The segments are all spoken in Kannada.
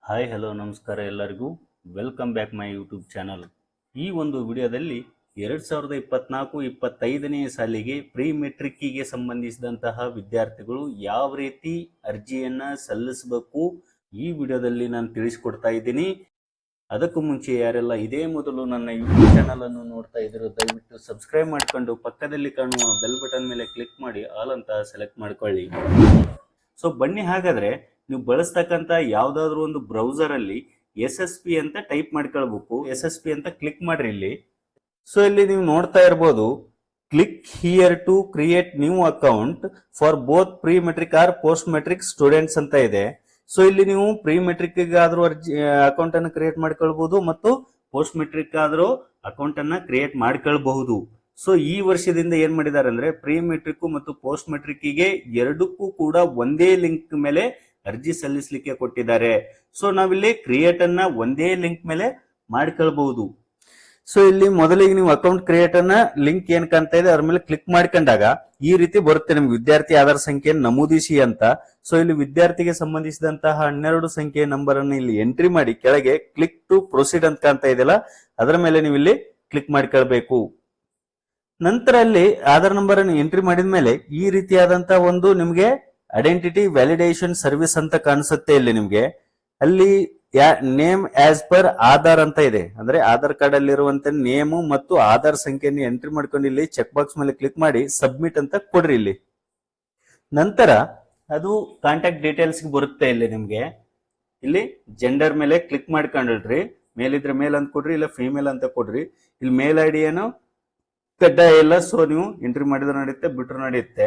ಹಾಯ್ ಹಲೋ ನಮಸ್ಕಾರ ಎಲ್ಲರಿಗೂ. Welcome back my YouTube channel. ಈ ಒಂದು ವಿಡಿಯೋದಲ್ಲಿ 2024-25ನೇ ಸಾಲಿಗೆ ಪ್ರೀ ಮೆಟ್ರಿಕ್ಕಿಗೆ ಸಂಬಂಧಿಸಿದಂತಹ ವಿದ್ಯಾರ್ಥಿಗಳು ಯಾವ ರೀತಿ ಅರ್ಜಿಯನ್ನು ಸಲ್ಲಿಸಬೇಕು ಈ ವಿಡಿಯೋದಲ್ಲಿ ನಾನು ತಿಳಿಸಿಕೊಡ್ತಾ ಇದ್ದೀನಿ. ಅದಕ್ಕೂ ಮುಂಚೆ ಯಾರೆಲ್ಲ ಇದೇ ಮೊದಲು ನನ್ನ ಯೂಟ್ಯೂಬ್ ಚಾನಲ್ ಅನ್ನು ನೋಡ್ತಾ ಇದ್ದೀರೋ ದಯವಿಟ್ಟು ಸಬ್ಸ್ಕ್ರೈಬ್ ಮಾಡಿಕೊಂಡು ಪಕ್ಕದಲ್ಲಿ ಕಾಣುವ ಬೆಲ್ ಬಟನ್ ಮೇಲೆ ಕ್ಲಿಕ್ ಮಾಡಿ ಆಲ್ ಅಂತ ಸೆಲೆಕ್ಟ್ ಮಾಡ್ಕೊಳ್ಳಿ. ಸೊ ಬನ್ನಿ, ಹಾಗಾದ್ರೆ ನೀವು ಬಳಸ್ತಕ್ಕಂಥ ಯಾವ್ದಾದ್ರು ಒಂದು ಬ್ರೌಸರ್ ಅಲ್ಲಿ SSP ಅಂತ ಟೈಪ್ ಮಾಡ್ಕೊಳ್ಬೇಕು. SSP ಅಂತ ಕ್ಲಿಕ್ ಮಾಡ್ರಿ ಇಲ್ಲಿ. ಸೊ ಇಲ್ಲಿ ನೀವು ನೋಡ್ತಾ ಇರ್ಬೋದು, click here to create new account for both pre matric or post matric students ಅಂತ ಇದೆ. ಸೊ ಇಲ್ಲಿ ನೀವು ಪ್ರೀ ಮೆಟ್ರಿಕ್ ಆದ್ರೂ ಅಕೌಂಟ್ ಅನ್ನು ಕ್ರಿಯೇಟ್ ಮಾಡ್ಕೊಳ್ಬಹುದು ಮತ್ತು ಪೋಸ್ಟ್ ಮೆಟ್ರಿಕ್ ಆದ್ರೂ ಅಕೌಂಟ್ ಅನ್ನ ಕ್ರಿಯೇಟ್ ಮಾಡ್ಕೊಳ್ಬಹುದು. ಸೊ ಈ ವರ್ಷದಿಂದ ಏನ್ ಮಾಡಿದ್ದಾರೆ ಅಂದ್ರೆ ಪ್ರೀ ಮೆಟ್ರಿಕ್ ಮತ್ತು ಪೋಸ್ಟ್ ಮೆಟ್ರಿಕ್ಗೆ ಎರಡಕ್ಕೂ ಕೂಡ ಒಂದೇ ಲಿಂಕ್ ಮೇಲೆ ಅರ್ಜಿ ಸಲ್ಲಿಸಲಿಕ್ಕೆ ಕೊಟ್ಟಿದ್ದಾರೆ. ಸೊ ನಾವಿಲ್ಲಿ ಕ್ರಿಯೇಟ್ ಅನ್ನ ಒಂದೇ ಲಿಂಕ್ ಮೇಲೆ ಮಾಡ್ಕೊಳ್ಬಹುದು. ಸೊ ಇಲ್ಲಿ ಮೊದಲಿಗೆ ನೀವು ಅಕೌಂಟ್ ಕ್ರಿಯೇಟ್ ಅನ್ನ ಲಿಂಕ್ ಏನ್ ಕಾಣ್ತಾ ಇದೆ ಅದ್ರ ಮೇಲೆ ಕ್ಲಿಕ್ ಮಾಡ್ಕೊಂಡಾಗ ಈ ರೀತಿ ಬರುತ್ತೆ ನಿಮ್ಗೆ ವಿದ್ಯಾರ್ಥಿ ಆಧಾರ್ ಸಂಖ್ಯೆಯನ್ನು ನಮೂದಿಸಿ ಅಂತ. ಸೊ ಇಲ್ಲಿ ವಿದ್ಯಾರ್ಥಿಗೆ ಸಂಬಂಧಿಸಿದಂತಹ 12 ಸಂಖ್ಯೆಯ ನಂಬರ್ ಅನ್ನು ಇಲ್ಲಿ ಎಂಟ್ರಿ ಮಾಡಿ ಕೆಳಗೆ ಕ್ಲಿಕ್ ಟು ಪ್ರೊಸೀಡ್ ಅಂತ ಕಾಣ್ತಾ ಇದೆಯಲ್ಲ ಅದರ ಮೇಲೆ ನೀವು ಇಲ್ಲಿ ಕ್ಲಿಕ್ ಮಾಡ್ಕೊಳ್ಬೇಕು. ನಂತರ ಅಲ್ಲಿ ಆಧಾರ್ ನಂಬರ್ ಅನ್ನು ಎಂಟ್ರಿ ಮಾಡಿದ ಮೇಲೆ ಈ ರೀತಿಯಾದಂತಹ ಒಂದು ನಿಮ್ಗೆ ಐಡೆಂಟಿಟಿ ವ್ಯಾಲಿಡೇಷನ್ ಸರ್ವಿಸ್ ಅಂತ ಕಾಣಿಸುತ್ತೆ. ಇಲ್ಲಿ ನಿಮ್ಗೆ ಅಲ್ಲಿ ನೇಮ್ ಆಸ್ ಪರ್ ಆಧಾರ್ ಅಂತ ಇದೆ, ಅಂದ್ರೆ ಆಧಾರ್ ಕಾರ್ಡ್ ಅಲ್ಲಿ ಇರುವಂತ ನೇಮು ಮತ್ತು ಆಧಾರ್ ಸಂಖ್ಯೆಯನ್ನು ಎಂಟ್ರಿ ಮಾಡ್ಕೊಂಡು ಇಲ್ಲಿ ಚೆಕ್ ಬಾಕ್ಸ್ ಮೇಲೆ ಕ್ಲಿಕ್ ಮಾಡಿ ಸಬ್ಮಿಟ್ ಅಂತ ಕೊಡ್ರಿ ಇಲ್ಲಿ. ನಂತರ ಅದು ಕಾಂಟ್ಯಾಕ್ಟ್ ಡೀಟೇಲ್ಸ್ ಬರುತ್ತೆ. ಇಲ್ಲಿ ನಿಮ್ಗೆ ಇಲ್ಲಿ ಜೆಂಡರ್ ಮೇಲೆ ಕ್ಲಿಕ್ ಮಾಡ್ಕೊಂಡ್ರಿ, ಮೇಲಿದ್ರೆ ಮೇಲ್ ಅಂತ ಕೊಡ್ರಿ, ಇಲ್ಲ ಫಿಮೇಲ್ ಅಂತ ಕೊಡ್ರಿ. ಇಲ್ಲಿ ಮೇಲ್ ಐಡಿ ಏನು ಕಡ್ಡಾಯ ಇಲ್ಲ, ಸೊ ನೀವು ಎಂಟ್ರಿ ಮಾಡಿದ್ರೆ ನಡೆಯುತ್ತೆ, ಬಿಟ್ರು ನಡೆಯುತ್ತೆ.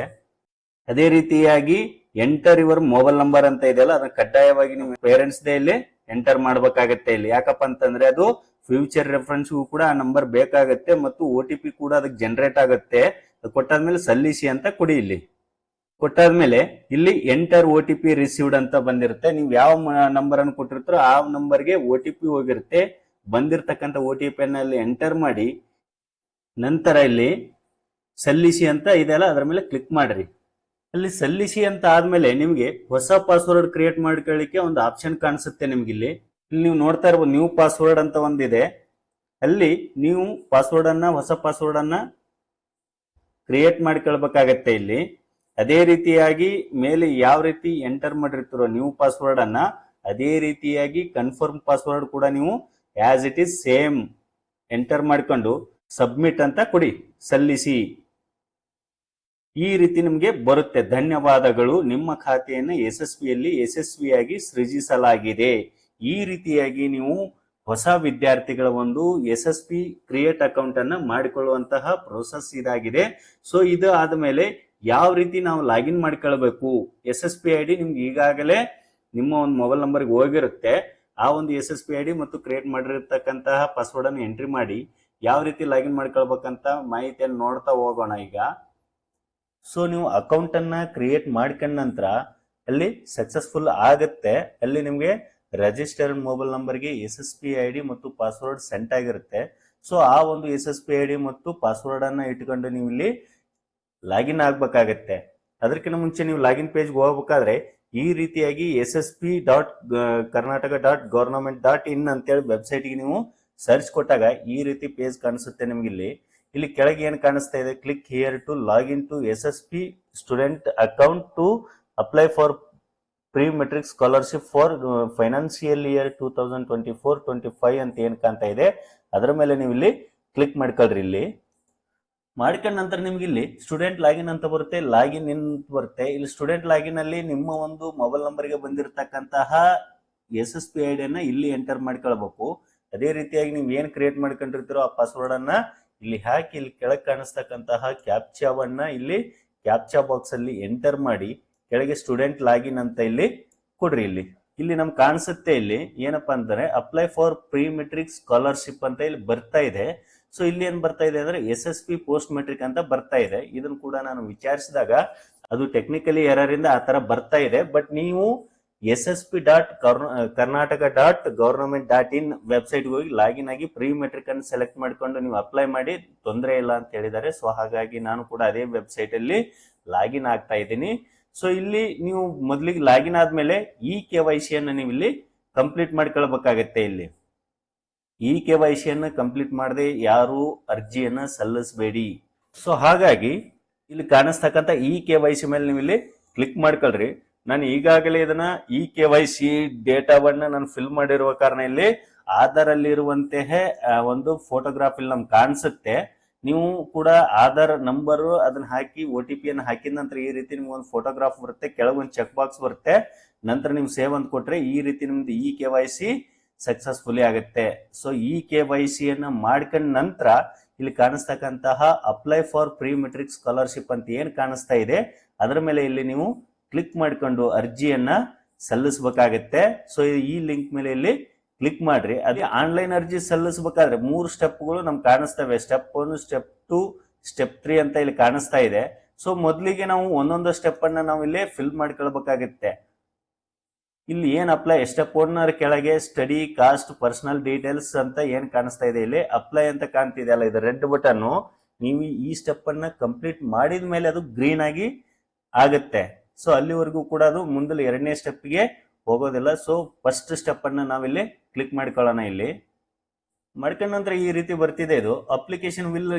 ಅದೇ ರೀತಿಯಾಗಿ ಎಂಟರ್ ಯುವರ್ ಮೊಬೈಲ್ ನಂಬರ್ ಅಂತ ಇದೆಯಲ್ಲ ಅದನ್ನ ಕಡ್ಡಾಯವಾಗಿ ನಿಮ್ಮ ಪೇರೆಂಟ್ಸ್ ದೇ ಇಲ್ಲಿ ಎಂಟರ್ ಮಾಡ್ಬೇಕಾಗತ್ತೆ. ಇಲ್ಲಿ ಯಾಕಪ್ಪ ಅಂತಂದ್ರೆ ಅದು ಫ್ಯೂಚರ್ ರೆಫರೆನ್ಸ್ ಕೂಡ ಆ ನಂಬರ್ ಬೇಕಾಗತ್ತೆ ಮತ್ತು OTP ಕೂಡ ಅದಕ್ಕೆ ಜನರೇಟ್ ಆಗುತ್ತೆ. ಕೊಟ್ಟಾದ್ಮೇಲೆ ಸಲ್ಲಿಸಿ ಅಂತ ಕೊಡಿ. ಇಲ್ಲಿ ಕೊಟ್ಟಾದ್ಮೇಲೆ ಇಲ್ಲಿ ಎಂಟರ್ OTP ರಿಸೀವ್ಡ್ ಅಂತ ಬಂದಿರುತ್ತೆ. ನೀವು ಯಾವ ನಂಬರ್ ಅನ್ನು ಕೊಟ್ಟಿರ್ತಾರೋ ಆ ನಂಬರ್ಗೆ OTP ಹೋಗಿರುತ್ತೆ. ಬಂದಿರತಕ್ಕಂಥ OTP ಅನ್ನ ಇಲ್ಲಿ ಎಂಟರ್ ಮಾಡಿ ನಂತರ ಇಲ್ಲಿ ಸಲ್ಲಿಸಿ ಅಂತ ಇದೆಯಲ್ಲ ಅದರ ಮೇಲೆ ಕ್ಲಿಕ್ ಮಾಡ್ರಿ. ಅಲ್ಲಿ ಸಲ್ಲಿಸಿ ಅಂತ ಆದ್ಮೇಲೆ ನಿಮ್ಗೆ ಹೊಸ ಪಾಸ್ವರ್ಡ್ ಕ್ರಿಯೇಟ್ ಮಾಡ್ಕೊಳ್ಳಿಕ್ಕೆ ಒಂದು ಆಪ್ಷನ್ ಕಾಣಿಸುತ್ತೆ ನಿಮ್ಗೆ. ಇಲ್ಲಿ ನೀವು ನೋಡ್ತಾ ಇರ್ಬೋದು ನ್ಯೂ ಪಾಸ್ವರ್ಡ್ ಅಂತ ಒಂದಿದೆ. ಅಲ್ಲಿ ನೀವು ಪಾಸ್ವರ್ಡ್ ಅನ್ನ ಹೊಸ ಪಾಸ್ವರ್ಡ್ ಅನ್ನ ಕ್ರಿಯೇಟ್ ಮಾಡ್ಕೊಳ್ಬೇಕಾಗತ್ತೆ. ಇಲ್ಲಿ ಅದೇ ರೀತಿಯಾಗಿ ಮೇಲೆ ಯಾವ ರೀತಿ ಎಂಟರ್ ಮಾಡಿರ್ತೀರೋ ನ್ಯೂ ಪಾಸ್ವರ್ಡ್ ಅನ್ನ ಅದೇ ರೀತಿಯಾಗಿ ಕನ್ಫರ್ಮ್ ಪಾಸ್ವರ್ಡ್ ಕೂಡ ನೀವು as it is same enter ಮಾಡ್ಕೊಂಡು ಸಬ್ಮಿಟ್ ಅಂತ ಕೊಡಿ, ಸಲ್ಲಿಸಿ. ಈ ರೀತಿ ನಿಮಗೆ ಬರುತ್ತೆ. ಧನ್ಯವಾದಗಳು, ನಿಮ್ಮ ಖಾತೆಯನ್ನು SSPಯಲ್ಲಿ ಯಶಸ್ವಿಯಾಗಿ ಸೃಜಿಸಲಾಗಿದೆ. ಈ ರೀತಿಯಾಗಿ ನೀವು ಹೊಸ ವಿದ್ಯಾರ್ಥಿಗಳ ಒಂದು SSP ಕ್ರಿಯೇಟ್ ಅಕೌಂಟ್ ಅನ್ನ ಮಾಡಿಕೊಳ್ಳುವಂತಹ ಪ್ರೋಸೆಸ್ ಇದಾಗಿದೆ. ಸೊ ಇದು ಆದ್ಮೇಲೆ ಯಾವ ರೀತಿ ನಾವು ಲಾಗಿನ್ ಮಾಡ್ಕೊಳ್ಬೇಕು, SSP ID ನಿಮ್ಗೆ ಈಗಾಗಲೇ ನಿಮ್ಮ ಒಂದು ಮೊಬೈಲ್ ನಂಬರ್ಗೆ ಹೋಗಿರುತ್ತೆ. ಆ ಒಂದು SSP ID ಮತ್ತು ಕ್ರಿಯೇಟ್ ಮಾಡಿರ್ತಕ್ಕಂತಹ ಪಾಸ್ವರ್ಡ್ ಅನ್ನು ಎಂಟ್ರಿ ಮಾಡಿ ಯಾವ ರೀತಿ ಲಾಗಿನ್ ಮಾಡ್ಕೊಳ್ಬೇಕಂತ ಮಾಹಿತಿಯನ್ನು ನೋಡ್ತಾ ಹೋಗೋಣ ಈಗ. ಸೊ ನೀವು ಅಕೌಂಟ್ ಅನ್ನ ಕ್ರಿಯೇಟ್ ಮಾಡ್ಕೊಂಡ ನಂತರ ಅಲ್ಲಿ ಸಕ್ಸಸ್ಫುಲ್ ಆಗುತ್ತೆ. ಅಲ್ಲಿ ನಿಮ್ಗೆ ರಿಜಿಸ್ಟರ್ಡ್ ಮೊಬೈಲ್ ನಂಬರ್ಗೆ SSP ID ಮತ್ತು ಪಾಸ್ವರ್ಡ್ ಸೆಂಟ್ ಆಗಿರುತ್ತೆ. ಸೊ ಆ ಒಂದು SSP ID ಮತ್ತು ಪಾಸ್ವರ್ಡ್ ಅನ್ನ ಇಟ್ಕೊಂಡು ನೀವು ಇಲ್ಲಿ ಲಾಗಿನ್ ಆಗ್ಬೇಕಾಗತ್ತೆ. ಅದಕ್ಕಿಂತ ಮುಂಚೆ ನೀವು ಲಾಗಿನ್ ಪೇಜ್ಗೆ ಹೋಗ್ಬೇಕಾದ್ರೆ ಈ ರೀತಿಯಾಗಿ ssp.karnataka.government.in ಅಂತೇಳಿ ವೆಬ್ಸೈಟ್ಗೆ ನೀವು ಸರ್ಚ್ ಕೊಟ್ಟಾಗ ಈ ರೀತಿ ಪೇಜ್ ಕಾಣಿಸುತ್ತೆ ನಿಮ್ಗೆ. ಇಲ್ಲಿ ಕೆಳಗೆ ಏನು ಕಾಣಿಸ್ತಾ ಇದೆ, click here to login to SSP student account to apply for pre matric scholarship for financial year 2024-25 ಅಂತ ಏನ್ ಕಾಣ್ತಾ ಇದೆ ಅದರ ಮೇಲೆ ನೀವು ಇಲ್ಲಿ ಕ್ಲಿಕ್ ಮಾಡ್ಕೊಳ್ರಿ. ಇಲ್ಲಿ ಮಾಡ್ಕೊಂಡ ನಂತರ ನಿಮ್ಗೆ ಇಲ್ಲಿ ಸ್ಟೂಡೆಂಟ್ ಲಾಗಿನ್ ಅಂತ ಬರುತ್ತೆ, ಲಾಗಿನ್ ಇನ್ ಬರುತ್ತೆ. ಇಲ್ಲಿ ಸ್ಟೂಡೆಂಟ್ ಲಾಗಿನ್ ಅಲ್ಲಿ ನಿಮ್ಮ ಒಂದು ಮೊಬೈಲ್ ನಂಬರ್ಗೆ ಬಂದಿರತಕ್ಕಂತಹ SSP ID ಅನ್ನ ಇಲ್ಲಿ ಎಂಟರ್ ಮಾಡ್ಕೊಳ್ಬೇಕು. ಅದೇ ರೀತಿಯಾಗಿ ನೀವು ಏನ್ ಕ್ರಿಯೇಟ್ ಮಾಡ್ಕೊಂಡಿರ್ತೀರೋ ಆ ಪಾಸ್ವರ್ಡ್ ಅನ್ನ ಇಲ್ಲಿ ಹಾಕಿ ಇಲ್ಲಿ ಕೆಳಗೆ ಕಾಣಿಸ್ತಕ್ಕಂತಹ ಕ್ಯಾಪ್ಚಾವನ್ನ ಇಲ್ಲಿ ಕ್ಯಾಪ್ಚಾ ಬಾಕ್ಸ್ ಅಲ್ಲಿ ಎಂಟರ್ ಮಾಡಿ ಕೆಳಗೆ ಸ್ಟೂಡೆಂಟ್ ಲಾಗಿನ್ ಅಂತ ಇಲ್ಲಿ ಕೊಡ್ರಿ. ಇಲ್ಲಿ ನಮ್ಗೆ ಕಾಣಿಸುತ್ತೆ ಇಲ್ಲಿ ಏನಪ್ಪಾ ಅಂದ್ರೆ apply for pre matric scholarship ಅಂತ ಇಲ್ಲಿ ಬರ್ತಾ ಇದೆ. ಸೊ ಇಲ್ಲಿ ಏನ್ ಬರ್ತಾ ಇದೆ ಅಂದ್ರೆ SSP ಪೋಸ್ಟ್ ಮೆಟ್ರಿಕ್ ಅಂತ ಬರ್ತಾ ಇದೆ. ಇದನ್ನು ಕೂಡ ನಾನು ವಿಚಾರಿಸಿದಾಗ ಅದು ಟೆಕ್ನಿಕಲಿ ಎರರ್ ಇಂದ ಆ ತರ ಬರ್ತಾ ಇದೆ. ಬಟ್ ನೀವು ssp.karnataka.government.in ವೆಬ್ಸೈಟ್ಗೆ ಹೋಗಿ ಲಾಗಿನ್ ಆಗಿ ಪ್ರೀ ಮೆಟ್ರಿಕ್ ಅನ್ನು ಸೆಲೆಕ್ಟ್ ಮಾಡ್ಕೊಂಡು ನೀವು ಅಪ್ಲೈ ಮಾಡಿ, ತೊಂದರೆ ಇಲ್ಲ ಅಂತ ಹೇಳಿದ್ದಾರೆ. ಸೊ ಹಾಗಾಗಿ ನಾನು ಕೂಡ ಅದೇ ವೆಬ್ಸೈಟ್ ಅಲ್ಲಿ ಲಾಗಿನ್ ಆಗ್ತಾ ಇದ್ದೀನಿ. ಸೊ ಇಲ್ಲಿ ನೀವು ಮೊದಲಿಗೆ ಲಾಗಿನ್ ಆದ್ಮೇಲೆ ಈ KYC ಅನ್ನು ನೀವು ಇಲ್ಲಿ ಕಂಪ್ಲೀಟ್ ಮಾಡ್ಕೊಳ್ಬೇಕಾಗತ್ತೆ. ಇಲ್ಲಿ ಈ KYC ಅನ್ನು ಕಂಪ್ಲೀಟ್ ಮಾಡದೆ ಯಾರು ಅರ್ಜಿಯನ್ನ ಸಲ್ಲಿಸಬೇಡಿ. ಸೊ ಹಾಗಾಗಿ ಇಲ್ಲಿ ಕಾಣಿಸ್ತಕ್ಕಂಥ ಈ KYC ಮೇಲೆ ನೀವು ಇಲ್ಲಿ ಕ್ಲಿಕ್ ಮಾಡ್ಕೊಳ್ರಿ. ನಾನು ಈಗಾಗಲೇ ಇದನ್ನ ಈ KYC ಡೇಟಾವನ್ನ ನಾನು ಫಿಲ್ ಮಾಡಿರುವ ಕಾರಣ ಇಲ್ಲಿ ಆಧಾರ್ ಅಲ್ಲಿ ಇರುವಂತಹ ಒಂದು ಫೋಟೋಗ್ರಾಫ್ ಇಲ್ಲಿ ನಮ್ಗೆ ಕಾಣಿಸುತ್ತೆ. ನೀವು ಕೂಡ ಆಧಾರ್ ನಂಬರ್ ಅದನ್ನ ಹಾಕಿ OTP ಅನ್ನು ಹಾಕಿದ ನಂತರ ಈ ರೀತಿ ನಿಮ್ಗೆ ಒಂದು ಫೋಟೋಗ್ರಾಫ್ ಬರುತ್ತೆ, ಕೆಳಗೊಂದು ಚೆಕ್ ಬಾಕ್ಸ್ ಬರುತ್ತೆ. ನಂತರ ನೀವು ಸೇವ್ ಅಂತ ಕೊಟ್ರೆ ಈ ರೀತಿ ನಿಮ್ದು ಈ KYC ಸಕ್ಸಸ್ಫುಲಿ ಆಗುತ್ತೆ. ಸೊ ಈ KYC ಅನ್ನ ಮಾಡ್ಕೊಂಡ ನಂತರ ಇಲ್ಲಿ ಕಾಣಿಸ್ತಕ್ಕಂತಹ apply for pre matric scholarship ಅಂತ ಏನ್ ಕಾಣಿಸ್ತಾ ಇದೆ ಅದರ ಮೇಲೆ ಇಲ್ಲಿ ನೀವು ಕ್ಲಿಕ್ ಮಾಡ್ಕೊಂಡು ಅರ್ಜಿಯನ್ನ ಸಲ್ಲಿಸಬೇಕಾಗತ್ತೆ. ಸೊ ಈ ಲಿಂಕ್ ಮೇಲೆ ಇಲ್ಲಿ ಕ್ಲಿಕ್ ಮಾಡ್ರಿ. ಅದೇ ಆನ್ಲೈನ್ ಅರ್ಜಿ ಸಲ್ಲಿಸಬೇಕಾದ್ರೆ 3 ಸ್ಟೆಪ್ಗಳು ನಮ್ಗೆ ಕಾಣಿಸ್ತವೆ. ಸ್ಟೆಪ್ 1, ಸ್ಟೆಪ್ 2, ಸ್ಟೆಪ್ 3 ಅಂತ ಇಲ್ಲಿ ಕಾಣಿಸ್ತಾ ಇದೆ. ಸೊ ಮೊದಲಿಗೆ ನಾವು ಒಂದೊಂದು ಸ್ಟೆಪ್ ಅನ್ನ ನಾವು ಇಲ್ಲಿ ಫಿಲ್ ಮಾಡ್ಕೊಳ್ಬೇಕಾಗತ್ತೆ. ಇಲ್ಲಿ ಏನ್ ಅಪ್ಲೈ ಸ್ಟೆಪ್ 1 ಕೆಳಗೆ ಸ್ಟಡಿ ಕಾಸ್ಟ್ ಪರ್ಸನಲ್ ಡೀಟೇಲ್ಸ್ ಅಂತ ಏನ್ ಕಾಣಿಸ್ತಾ ಇದೆ, ಇಲ್ಲಿ ಅಪ್ಲೈ ಅಂತ ಕಾಣ್ತಿದೆ ಅಲ್ಲ, ಇದು ರೆಡ್ ಬಟನ್. ನೀವು ಈ ಸ್ಟೆಪ್ ಅನ್ನ ಕಂಪ್ಲೀಟ್ ಮಾಡಿದ ಮೇಲೆ ಅದು ಗ್ರೀನ್ ಆಗಿ ಆಗುತ್ತೆ. ಸೊ ಅಲ್ಲಿವರೆಗೂ ಕೂಡ ಅದು ಮುಂದೆ 2ನೇ ಸ್ಟೆಪ್ಗೆ ಹೋಗೋದಿಲ್ಲ. ಸೊ ಫಸ್ಟ್ ಸ್ಟೆಪ್ ಅನ್ನ ನಾವಿಲ್ಲಿ ಕ್ಲಿಕ್ ಮಾಡ್ಕೊಳ್ಳೋಣ. ಇಲ್ಲಿ ಮಾಡ್ಕೊಂಡ ನಂತರ ಈ ರೀತಿ ಬರ್ತಿದೆ, ಇದು application will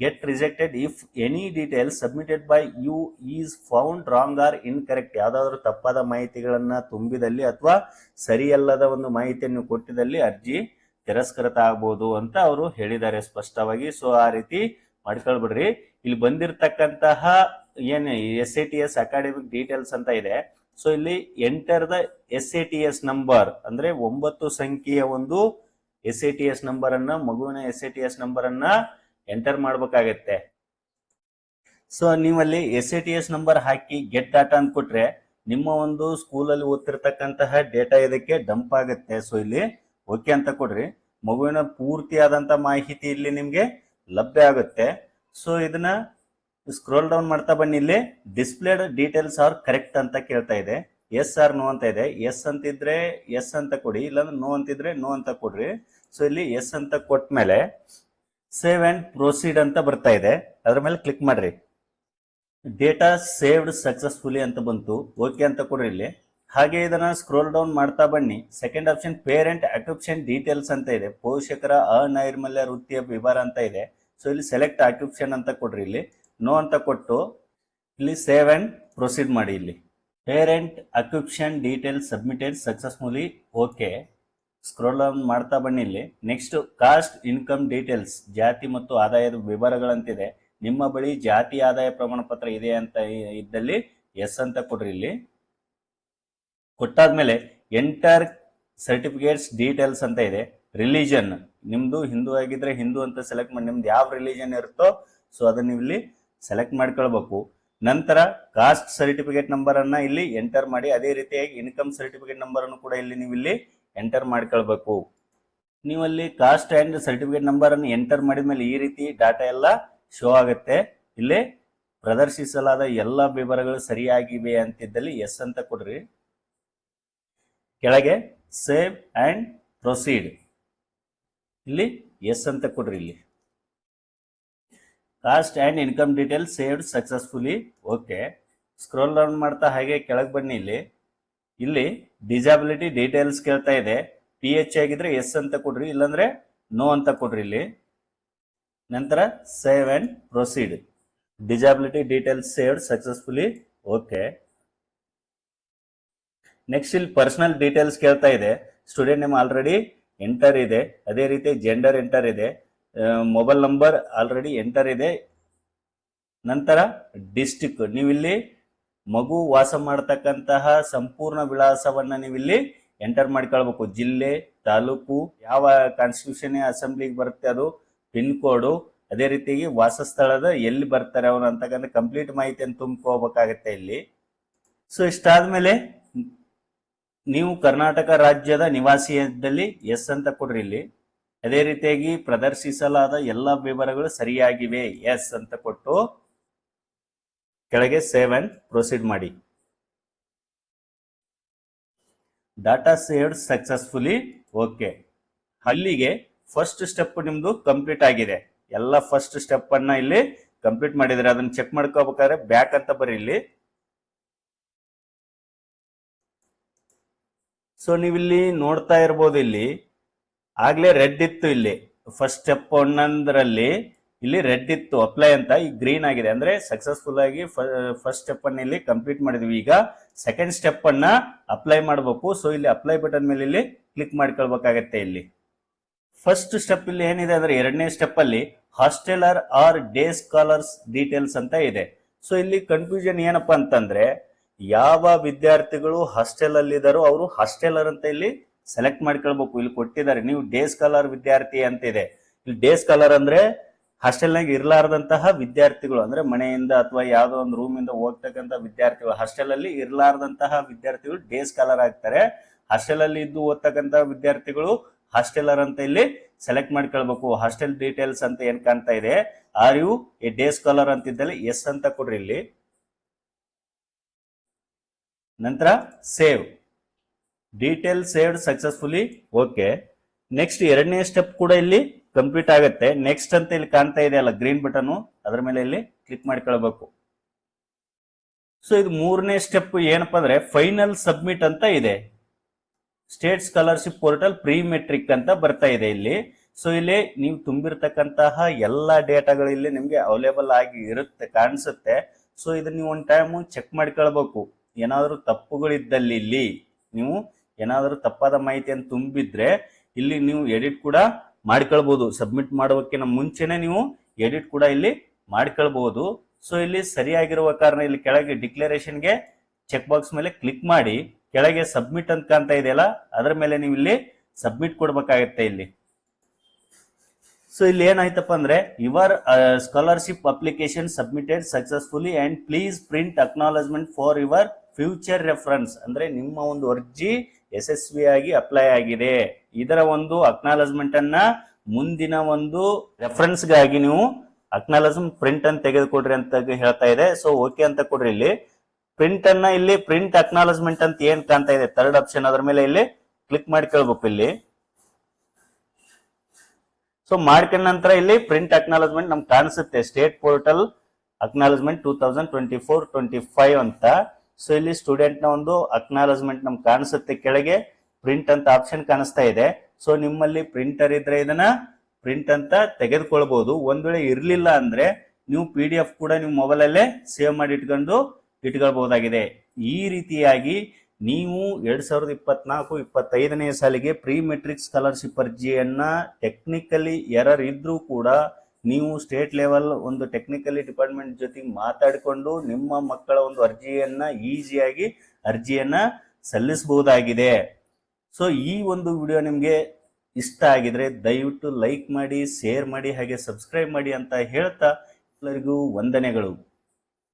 get rejected if any details submitted by you is found wrong or incorrect. ಯಾವ್ದಾದ್ರು ತಪ್ಪಾದ ಮಾಹಿತಿಗಳನ್ನ ತುಂಬಿದಲ್ಲಿ ಅಥವಾ ಸರಿಯಲ್ಲದ ಒಂದು ಮಾಹಿತಿಯನ್ನು ಕೊಟ್ಟಿದ್ದಲ್ಲಿ ಅರ್ಜಿ ತಿರಸ್ಕೃತ ಆಗ್ಬೋದು ಅಂತ ಅವರು ಹೇಳಿದ್ದಾರೆ ಸ್ಪಷ್ಟವಾಗಿ. ಸೊ ಆ ರೀತಿ ಮಾಡ್ಕೊಳ್ಬಿಡ್ರಿ. ಇಲ್ಲಿ ಬಂದಿರತಕ್ಕಂತಹ ಏನ್ SATS ಅಕಾಡೆಮಿಕ್ ಡೀಟೇಲ್ಸ್ ಅಂತ ಇದೆ. ಸೊ ಇಲ್ಲಿ ಎಂಟರ್ ದ SATS ನಂಬರ್ ಅಂದ್ರೆ 9 ಸಂಖ್ಯೆಯ ಒಂದು SATS ನಂಬರ್ ಅನ್ನ, ಮಗುವಿನ SATS ನಂಬರ್ ಅನ್ನ ಎಂಟರ್ ಮಾಡ್ಬೇಕಾಗತ್ತೆ. ಸೊ ನೀವಲ್ಲಿ SATS ನಂಬರ್ ಹಾಕಿ ಗೆಟ್ ಡಾಟಾ ಅಂತ ಕೊಟ್ರೆ ನಿಮ್ಮ ಒಂದು ಸ್ಕೂಲಲ್ಲಿ ಓದ್ತಿರ್ತಕ್ಕಂತಹ ಡೇಟಾ ಇದಕ್ಕೆ ಡಂಪ್ ಆಗುತ್ತೆ. ಸೊ ಇಲ್ಲಿ ಓಕೆ ಅಂತ ಕೊಡ್ರಿ. ಮಗುವಿನ ಪೂರ್ತಿಯಾದಂತ ಮಾಹಿತಿ ಇಲ್ಲಿ ನಿಮ್ಗೆ ಲಭ್ಯ ಆಗುತ್ತೆ. ಸೊ ಇದನ್ನ ಸ್ಕ್ರೋಲ್ ಡೌನ್ ಮಾಡ್ತಾ ಬನ್ನಿ. ಇಲ್ಲಿ ಡಿಸ್ಪ್ಲೇಡ್ ಡೀಟೇಲ್ಸ್ ಆರ್ ಕರೆಕ್ಟ್ ಅಂತ ಕೇಳ್ತಾ ಇದೆ. ಎಸ್ ಆರ್ ನೋ ಅಂತ ಇದೆ. ಎಸ್ ಅಂತಿದ್ರೆ ಎಸ್ ಅಂತ ಕೊಡಿ, ಇಲ್ಲಾಂದ್ರೆ ನೋ ಅಂತಿದ್ರೆ ನೋ ಅಂತ ಕೊಡ್ರಿ. ಸೊ ಇಲ್ಲಿ ಎಸ್ ಅಂತ ಕೊಟ್ಟ ಮೇಲೆ ಸೇವ್ ಅಂಡ್ ಪ್ರೊಸೀಡ್ ಅಂತ ಬರ್ತಾ ಇದೆ, ಅದ್ರ ಮೇಲೆ ಕ್ಲಿಕ್ ಮಾಡ್ರಿ. ಡೇಟಾ ಸೇವ್ಡ್ ಸಕ್ಸಸ್ಫುಲಿ ಅಂತ ಬಂತು, ಓಕೆ ಅಂತ ಕೊಡ್ರಿ. ಇಲ್ಲಿ ಹಾಗೆ ಇದನ್ನ ಸ್ಕ್ರೋಲ್ ಡೌನ್ ಮಾಡ್ತಾ ಬನ್ನಿ. Second option parent occupation details ಅಂತ ಇದೆ. ಪೋಷಕರ ಅನೈರ್ಮಲ್ಯ ವೃತ್ತಿಯ ವಿವರ ಅಂತ ಇದೆ. ಸೊ ಇಲ್ಲಿ ಸೆಲೆಕ್ಟ್ ಆಕ್ಯುಪೇಷನ್ ಅಂತ ಕೊಡ್ರಿ. ಇಲ್ಲಿ ನೋ ಅಂತ ಕೊಟ್ಟು ಇಲ್ಲಿ ಸೇವ್ ಅಂಡ್ ಪ್ರೊಸೀಡ್ ಮಾಡಿ. ಇಲ್ಲಿ parent occupation details submitted successfully, okay. Scroll down ಮಾಡ್ತಾ ಬನ್ನಿ. ಇಲ್ಲಿ ನೆಕ್ಸ್ಟ್ ಕಾಸ್ಟ್ ಇನ್ಕಮ್ ಡೀಟೇಲ್ಸ್, ಜಾತಿ ಮತ್ತು ಆದಾಯದ ವಿವರಗಳಂತಿದೆ. ನಿಮ್ಮ ಬಳಿ ಜಾತಿ ಆದಾಯ ಪ್ರಮಾಣ ಪತ್ರ ಇದೆ ಅಂತ ಇದ್ದಲ್ಲಿ ಎಸ್ ಅಂತ ಕೊಡ್ರಿ. ಇಲ್ಲಿ ಕೊಟ್ಟಾದ್ಮೇಲೆ ಎಂಟರ್ ಸರ್ಟಿಫಿಕೇಟ್ಸ್ ಡೀಟೇಲ್ಸ್ ಅಂತ ಇದೆ. ರಿಲಿಜನ್ ನಿಮ್ದು ಹಿಂದೂ ಆಗಿದ್ರೆ ಹಿಂದೂ ಅಂತ ಸೆಲೆಕ್ಟ್ ಮಾಡಿ, ನಿಮ್ದು ಯಾವ ರಿಲಿಜನ್ ಇರುತ್ತೋ ಸೊ ಅದನ್ನ ನೀವು ಇಲ್ಲಿ ಸೆಲೆಕ್ಟ್ ಮಾಡ್ಕೊಳ್ಬೇಕು. ನಂತರ ಕಾಸ್ಟ್ ಸರ್ಟಿಫಿಕೇಟ್ ನಂಬರ್ ಅನ್ನ ಇಲ್ಲಿ ಎಂಟರ್ ಮಾಡಿ. ಅದೇ ರೀತಿಯಾಗಿ ಇನ್ಕಮ್ ಸರ್ಟಿಫಿಕೇಟ್ ನಂಬರ್ ಅನ್ನು ಕೂಡ ಇಲ್ಲಿ ನೀವು ಇಲ್ಲಿ ಎಂಟರ್ ಮಾಡ್ಕೊಳ್ಬೇಕು. ನೀವು ಅಲ್ಲಿ ಕಾಸ್ಟ್ ಅಂಡ್ ಸರ್ಟಿಫಿಕೇಟ್ ನಂಬರ್ ಅನ್ನು ಎಂಟರ್ ಮಾಡಿದ್ಮೇಲೆ ಈ ರೀತಿ ಡಾಟಾ ಎಲ್ಲ ಶೋ ಆಗುತ್ತೆ. ಇಲ್ಲಿ ಪ್ರದರ್ಶಿಸಲಾದ ಎಲ್ಲ ವಿವರಗಳು ಸರಿಯಾಗಿವೆ ಅಂತಿದ್ದಲ್ಲಿ ಎಸ್ ಅಂತ ಕೊಡ್ರಿ. ಕೆಳಗೆ ಸೇವ್ ಅಂಡ್ ಪ್ರೊಸೀಡ್, ಇಲ್ಲಿ ಎಸ್ ಅಂತ ಕೊಡ್ರಿ. ಇಲ್ಲಿ cost and income details saved successfully, okay. Scroll down ಮಾಡ್ತಾ ಹಾಗೆ ಕೆಳಗೆ ಬನ್ನಿ. ಇಲ್ಲಿ ಡಿಸಬಿಲಿಟಿ ಡೀಟೇಲ್ಸ್ ಕೇಳ್ತಾ ಇದೆ. PH ಆಗಿದ್ರೆ ಎಸ್ ಅಂತ ಕೊಡ್ರಿ, ಇಲ್ಲಾಂದ್ರೆ ನೋ ಅಂತ ಕೊಡ್ರಿ. ಇಲ್ಲಿ ನಂತರ save and proceed. Disability details saved successfully, okay. Next ಇಲ್ಲಿ ಪರ್ಸನಲ್ ಡೀಟೇಲ್ಸ್ ಕೇಳ್ತಾ ಇದೆ. ಸ್ಟೂಡೆಂಟ್ ನೇಮ್ ಆಲ್ರೆಡಿ ಎಂಟರ್ ಇದೆ. ಅದೇ ರೀತಿ ಜೆಂಡರ್ ಎಂಟರ್ ಇದೆ. ಮೊಬೈಲ್ ನಂಬರ್ ಆಲ್ರೆಡಿ ಎಂಟರ್ ಇದೆ. ನಂತರ ಡಿಸ್ಟಿಕ್, ನೀವಿಲ್ಲಿ ಮಗು ವಾಸ ಮಾಡತಕ್ಕಂತಹ ಸಂಪೂರ್ಣ ವಿಳಾಸವನ್ನ ನೀವಿಲ್ಲಿ ಎಂಟರ್ ಮಾಡ್ಕೊಳ್ಬೇಕು. ಜಿಲ್ಲೆ, ತಾಲೂಕು, ಯಾವ ಕಾನ್ಸ್ಟಿಟ್ಯೂಷನ್ ಅಸೆಂಬ್ಲಿಗೆ ಬರುತ್ತೆ ಅದು, ಪಿನ್ ಕೋಡು, ಅದೇ ರೀತಿಯಾಗಿ ವಾಸಸ್ಥಳದ ಎಲ್ಲಿ ಬರ್ತಾರೆ ಅವನು ಅಂತಕ್ಕಂಥ ಕಂಪ್ಲೀಟ್ ಮಾಹಿತಿಯನ್ನು ತುಂಬ್ಕೋಬೇಕಾಗತ್ತೆ ಇಲ್ಲಿ. ಸೊ ಇಷ್ಟಾದ್ಮೇಲೆ ನೀವು ಕರ್ನಾಟಕ ರಾಜ್ಯದ ನಿವಾಸಿ ಇದ್ದಲ್ಲಿ ಎಸ್ ಅಂತ ಕೊಡ್ರಿ. ಇಲ್ಲಿ ಅದೇ ರೀತಿಯಾಗಿ ಪ್ರದರ್ಶಿಸಲಾದ ಎಲ್ಲ ವಿವರಗಳು ಸರಿಯಾಗಿವೆ, ಎಸ್ ಅಂತ ಕೊಟ್ಟು ಕೆಳಗೆ ಸೇವ್ ಅಂಡ್ ಪ್ರೊಸೀಡ್ ಮಾಡಿ. Data saved successfully, okay. ಅಲ್ಲಿಗೆ ಫಸ್ಟ್ ಸ್ಟೆಪ್ ನಿಮ್ದು ಕಂಪ್ಲೀಟ್ ಆಗಿದೆ. ಎಲ್ಲ ಫಸ್ಟ್ ಸ್ಟೆಪ್ ಅನ್ನ ಇಲ್ಲಿ ಕಂಪ್ಲೀಟ್ ಮಾಡಿದ್ರೆ ಅದನ್ನ ಚೆಕ್ ಮಾಡ್ಕೋಬೇಕಾದ್ರೆ ಬ್ಯಾಕ್ ಅಂತ ಬರ್ರಿ. ಇಲ್ಲಿ ಸೊ ನೀವಿಲ್ಲಿ ನೋಡ್ತಾ ಇರ್ಬೋದು, ಇಲ್ಲಿ ಆಗ್ಲೇ ರೆಡ್ ಇತ್ತು. ಇಲ್ಲಿ ಫಸ್ಟ್ ಸ್ಟೆಪ್ ಒಂದರಲ್ಲಿ ಇಲ್ಲಿ ರೆಡ್ ಇತ್ತು ಅಪ್ಲೈ ಅಂತ, ಈಗ ಗ್ರೀನ್ ಆಗಿದೆ. ಅಂದ್ರೆ ಸಕ್ಸಸ್ಫುಲ್ ಆಗಿ ಫಸ್ಟ್ ಸ್ಟೆಪ್ ಅನ್ನ ಇಲ್ಲಿ ಕಂಪ್ಲೀಟ್ ಮಾಡಿದ್ವಿ. ಈಗ ಸೆಕೆಂಡ್ ಸ್ಟೆಪ್ ಅನ್ನ ಅಪ್ಲೈ ಮಾಡಬೇಕು. ಸೊ ಇಲ್ಲಿ ಅಪ್ಲೈ ಬಟನ್ ಮೇಲೆ ಇಲ್ಲಿ ಕ್ಲಿಕ್ ಮಾಡ್ಕೊಳ್ಬೇಕಾಗತ್ತೆ. ಇಲ್ಲಿ ಫಸ್ಟ್ ಸ್ಟೆಪ್ ಇಲ್ಲಿ ಏನಿದೆ ಅಂದ್ರೆ ಎರಡನೇ ಸ್ಟೆಪ್ ಅಲ್ಲಿ hosteller or day scholars details ಅಂತ ಇದೆ. ಸೊ ಇಲ್ಲಿ ಕನ್ಫ್ಯೂಷನ್ ಏನಪ್ಪಾ ಅಂತಂದ್ರೆ, ಯಾವ ವಿದ್ಯಾರ್ಥಿಗಳು ಹಾಸ್ಟೆಲ್ ಅಲ್ಲಿ ಇದಾರೋ ಅವರು ಹಾಸ್ಟೆಲರ್ ಅಂತ ಇಲ್ಲಿ ಸೆಲೆಕ್ಟ್ ಮಾಡ್ಕೊಳ್ಬೇಕು. ಇಲ್ಲಿ ಕೊಟ್ಟಿದ್ದಾರೆ, ನೀವು ಡೇ ಸ್ಕಾಲರ್ ವಿದ್ಯಾರ್ಥಿ ಅಂತ ಇದೆ. ಇಲ್ಲಿ ಡೇ ಸ್ಕಾಲರ್ ಅಂದ್ರೆ ಹಾಸ್ಟೆಲ್ನಾಗ ಇರ್ಲಾರ್ದಂತಹ ವಿದ್ಯಾರ್ಥಿಗಳು, ಅಂದ್ರೆ ಮನೆಯಿಂದ ಅಥವಾ ಯಾವ್ದೋ ಒಂದು ರೂಮ್ ಇಂದ ಹೋಗ್ತಕ್ಕಂತ ವಿದ್ಯಾರ್ಥಿಗಳು, ಹಾಸ್ಟೆಲ್ ಅಲ್ಲಿ ಇರ್ಲಾರ್ದಂತಹ ವಿದ್ಯಾರ್ಥಿಗಳು ಡೇ ಸ್ಕಾಲರ್ ಆಗ್ತಾರೆ. ಹಾಸ್ಟೆಲ್ ಅಲ್ಲಿ ಇದ್ದು ಓದ್ತಕ್ಕಂತ ವಿದ್ಯಾರ್ಥಿಗಳು ಹಾಸ್ಟೆಲರ್ ಅಂತ ಇಲ್ಲಿ ಸೆಲೆಕ್ಟ್ ಮಾಡ್ಕೊಳ್ಬೇಕು. ಹಾಸ್ಟೆಲ್ ಡೀಟೇಲ್ಸ್ ಅಂತ ಏನ್ ಕಾಣ್ತಾ ಇದೆ, are you a day scholar ಅಂತಿದ್ದಲ್ಲಿ ಎಸ್ ಅಂತ ಕೊಡ್ರಿ. ಇಲ್ಲಿ ನಂತರ save detail saved successfully. Okay, next ಎರಡನೇ ಸ್ಟೆಪ್ ಕೂಡ ಇಲ್ಲಿ ಕಂಪ್ಲೀಟ್ ಆಗುತ್ತೆ. ನೆಕ್ಸ್ಟ್ ಅಂತ ಇಲ್ಲಿ ಕಾಣ್ತಾ ಇದೆ ಅಲ್ಲ ಗ್ರೀನ್ ಬಟನ್, ಅದರ ಮೇಲೆ ಇಲ್ಲಿ ಕ್ಲಿಕ್ ಮಾಡ್ಕೊಳ್ಬೇಕು. ಸೊ ಇದು ಮೂರನೇ ಸ್ಟೆಪ್ ಏನಪ್ಪಾ ಅಂದ್ರೆ ಫೈನಲ್ ಸಬ್ಮಿಟ್ ಅಂತ ಇದೆ. State scholarship portal pre matric ಅಂತ ಬರ್ತಾ ಇದೆ ಇಲ್ಲಿ. ಸೊ ಇಲ್ಲಿ ನೀವು ತುಂಬಿರ್ತಕ್ಕಂತಹ ಎಲ್ಲಾ ಡೇಟಾಗಳು ಇಲ್ಲಿ ನಿಮ್ಗೆ ಅವೈಲೇಬಲ್ ಆಗಿ ಇರುತ್ತೆ, ಕಾಣಿಸುತ್ತೆ. ಸೊ ಇದನ್ನ ನೀವು ಒಂದು ಟೈಮ್ ಚೆಕ್ ಮಾಡ್ಕೊಳ್ಬೇಕು. ಏನಾದರೂ ತಪ್ಪುಗಳಿದ್ದಲ್ಲಿ ಇಲ್ಲಿ ನೀವು ಏನಾದರೂ ತಪ್ಪಾದ ಮಾಹಿತಿಯನ್ನು ತುಂಬಿದ್ರೆ ಇಲ್ಲಿ ನೀವು ಎಡಿಟ್ ಕೂಡ ಮಾಡ್ಕೊಳ್ಬಹುದು. ಸಬ್ಮಿಟ್ ಮಾಡೋಕ್ಕಿಂತ ಮುಂಚೆನೆ ನೀವು ಎಡಿಟ್ ಕೂಡ ಇಲ್ಲಿ ಮಾಡ್ಕೊಳ್ಬಹುದು. ಸೊ ಇಲ್ಲಿ ಸರಿಯಾಗಿರುವ ಕಾರಣ ಇಲ್ಲಿ ಕೆಳಗೆ ಡಿಕ್ಲರೇಷನ್ಗೆ ಚೆಕ್ ಬಾಕ್ಸ್ ಮೇಲೆ ಕ್ಲಿಕ್ ಮಾಡಿ ಕೆಳಗೆ ಸಬ್ಮಿಟ್ ಅಂತ ಕಾಣ್ತಾ ಇದೆಯಲ್ಲ ಅದರ ಮೇಲೆ ನೀವು ಇಲ್ಲಿ ಸಬ್ಮಿಟ್ ಕೊಡ್ಬೇಕಾಗತ್ತೆ ಇಲ್ಲಿ. ಸೊ ಇಲ್ಲಿ ಏನಾಯ್ತಪ್ಪ ಅಂದ್ರೆ your scholarship application submitted successfully and please print acknowledgement for your future reference. ಅಂದ್ರೆ ನಿಮ್ಮ ಒಂದು ಅರ್ಜಿ ಯಶಸ್ವಿಯಾಗಿ ಅಪ್ಲೈ ಆಗಿದೆ, ಇದರ ಒಂದು ಅಕ್ನಾಲಜ್ಮೆಂಟ್ ಅನ್ನ ಮುಂದಿನ ಒಂದು ರೆಫರೆನ್ಸ್ ಗಾಗಿ ನೀವು ಅಕ್ನಾಲಜ್ಮೆಂಟ್ ಪ್ರಿಂಟ್ ಅನ್ನು ತೆಗೆದುಕೊಡ್ರಿ ಅಂತ ಹೇಳ್ತಾ ಇದೆ. ಸೊ ಓಕೆ ಅಂತ ಕೊಡ್ರಿ. ಇಲ್ಲಿ ಪ್ರಿಂಟ್ ಅನ್ನ ಇಲ್ಲಿ ಪ್ರಿಂಟ್ ಅಕ್ನಾಲಜ್ಮೆಂಟ್ ಅಂತ ಏನ್ ಕಾಣ್ತಾ ಇದೆ ಥರ್ಡ್ ಆಪ್ಷನ್, ಅದರ ಮೇಲೆ ಇಲ್ಲಿ ಕ್ಲಿಕ್ ಮಾಡ್ಕೊಳ್ಬೇಕು ಇಲ್ಲಿ. ಸೊ ಮಾಡ್ಕೊಂಡ ನಂತರ ಇಲ್ಲಿ ಪ್ರಿಂಟ್ ಅಕ್ನಾಲಜ್ಮೆಂಟ್ ನಮ್ಗೆ ಕಾಣಿಸುತ್ತೆ ಸ್ಟೇಟ್ ಪೋರ್ಟಲ್ ಅಕ್ನಾಲಜ್ಮೆಂಟ್ 2024-25 ಅಂತ. ಸೊ ಇಲ್ಲಿ ಸ್ಟೂಡೆಂಟ್ ನ ಒಂದು ಅಕ್ನಾಲಜ್ಮೆಂಟ್ ನಮ್ಗೆ ಕಾಣಿಸುತ್ತೆ, ಕೆಳಗೆ ಪ್ರಿಂಟ್ ಅಂತ ಆಪ್ಷನ್ ಕಾಣಿಸ್ತಾ ಇದೆ. ಸೊ ನಿಮ್ಮಲ್ಲಿ ಪ್ರಿಂಟರ್ ಇದ್ರೆ ಇದನ್ನ ಪ್ರಿಂಟ್ ಅಂತ ತೆಗೆದುಕೊಳ್ಬಹುದು. ಒಂದ್ ವೇಳೆ ಇರ್ಲಿಲ್ಲ ಅಂದ್ರೆ ನೀವು PDF ಕೂಡ ನೀವು ಮೊಬೈಲ್ ಅಲ್ಲೇ ಸೇವ್ ಮಾಡಿ ಇಟ್ಕೊಳ್ಬಹುದಾಗಿದೆ. ಈ ರೀತಿಯಾಗಿ ನೀವು 2024-25ನೇ ಸಾಲಿಗೆ ಪ್ರೀ ಮೆಟ್ರಿಕ್ ಸ್ಕಾಲರ್ಶಿಪ್ ಅರ್ಜಿಯನ್ನ ಟೆಕ್ನಿಕಲಿ ಎರರ್ ಇದ್ರೂ ಕೂಡ ನೀವು ಸ್ಟೇಟ್ ಲೆವೆಲ್ ಒಂದು ಟೆಕ್ನಿಕಲಿ ಡಿಪಾರ್ಟ್ಮೆಂಟ್ ಜೊತೆಗೆ ಮಾತಾಡಿಕೊಂಡು ನಿಮ್ಮ ಮಕ್ಕಳ ಒಂದು ಅರ್ಜಿಯನ್ನ ಈಸಿಯಾಗಿ ಅರ್ಜಿಯನ್ನ ಸಲ್ಲಿಸಬಹುದಾಗಿದೆ. ಸೊ ಈ ಒಂದು ವಿಡಿಯೋ ನಿಮ್ಗೆ ಇಷ್ಟ ಆಗಿದ್ರೆ ದಯವಿಟ್ಟು ಲೈಕ್ ಮಾಡಿ, ಶೇರ್ ಮಾಡಿ, ಹಾಗೆ ಸಬ್ಸ್ಕ್ರೈಬ್ ಮಾಡಿ ಅಂತ ಹೇಳ್ತಾ ಎಲ್ಲರಿಗೂ ವಂದನೆಗಳು.